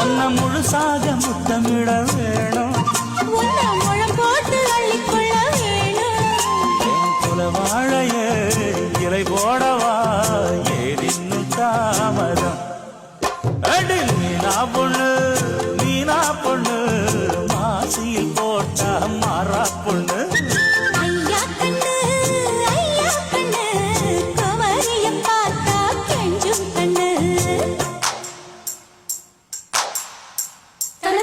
உன்னை முழுசாக முத்தமிட வேணும் உன்னை முழம் போட்டு அள்ளிக்கொள்ள வேணும் என் குல வாழைய இலை போடவா ஏதின்னும் தாமதம் அடி மீனா பொண்ணு மாசியில் போட்டா மாறா பொண்ணு ஐயா கண்ணு குமரிய பார்த்தா கெஞ்சும் கண்ணு தன